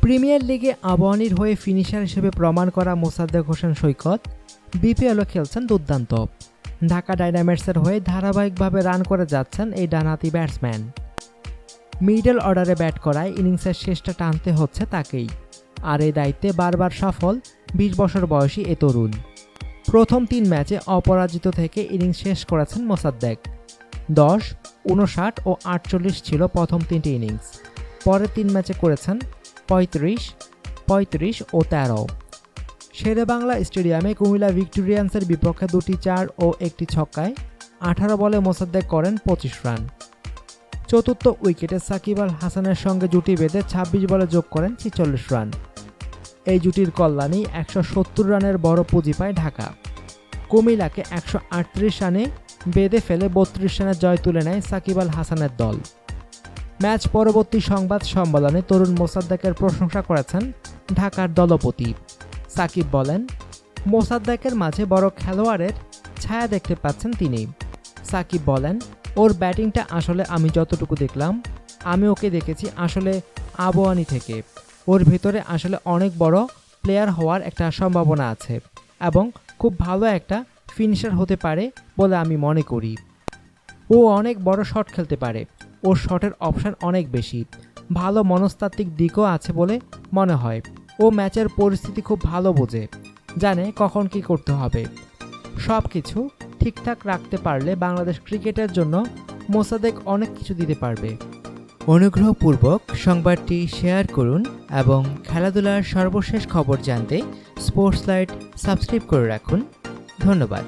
Premier লিগে আবাহনীর হয়ে finisher হিসেবে প্রমাণ করা মোসাদ্দেক হোসেন সৈকত বিপিএলও খেলছেন দুর্দান্ত। ঢাকা ডায়নামাইটসের হয়ে ধারাবাহিকভাবে রান করে যাচ্ছেন এই ডানহাতি ব্যাটসম্যান। মিডল অর্ডারে ব্যাট করায় ইনিংসের শেষটা টানতে হচ্ছে তাকেই, আর এই দায়িত্বে বারবার সফল ২০ বছর বয়সী এ তরুণ। প্রথম ৩ ম্যাচে অপরাজিত থেকে ইনিংস শেষ করেছেন মোসাদ্দেক। ১০, ৫৯ ও ৪৮ ছিল প্রথম ৩টি ইনিংস। পরের ৩ ম্যাচে করেছেন ৩৫, ৩৫ ও ১৩। শেরেবাংলা স্টেডিয়ামে কুমিল্লা ভিক্টোরিয়ান্সের বিপক্ষে ২টি ৪ ও ১টি ছক্কায় ১৮ বলে মোসাদ্দেক করেন ২৫ রান। চতুর্থ উইকেটে সাকিব আল হাসানের সঙ্গে জুটি বেঁধে ২৬ বলে যোগ করেন ৪৬ রান। এই জুটির কল্যাণেই ১৭০ রানের বড় পুঁজি পায় ঢাকা। কুমিল্লাকে ১৩৮ রানে বেঁধে ফেলে ৩২ রানের জয় তুলে নেয় সাকিব আল হাসানের দল। ম্যাচ পরবর্তী সংবাদ সম্মেলনে তরুণ মোসাদ্দেকের প্রশংসা করেছেন ঢাকার দলপতি। সাকিব বলেন, মোসাদ্দেকের মাঝে বড় খেলোয়াড়ের ছায়া দেখতে পাচ্ছেন তিনি। সাকিব বলেন, ওর ব্যাটিংটা আসলে আমি যতটুকু দেখলাম, আমি ওকে দেখেছি আসলে আবাহনী থেকে। ওর ভেতরে আসলে অনেক বড় প্লেয়ার হওয়ার একটা সম্ভাবনা আছে এবং খুব ভালো একটা ফিনিশার হতে পারে বলে আমি মনে করি। ও অনেক বড় শট খেলতে পারে, ওর শটের অপশন অনেক বেশি, ভালো মনস্তাত্ত্বিক দিকও আছে বলে মনে হয়। ও ম্যাচের পরিস্থিতি খুব ভালো বোঝে, জানে কখন কি করতে হবে। সব কিছু ঠিকঠাক রাখতে পারলে বাংলাদেশ ক্রিকেটের জন্য মোসাদ্দেক অনেক কিছু দিতে পারবে। অনুগ্রহপূর্বক সংবাদটি শেয়ার করুন এবং খেলাধুলার সর্বশেষ খবর জানতে স্পোর্টস লাইট সাবস্ক্রাইব করে রাখুন। ধন্যবাদ।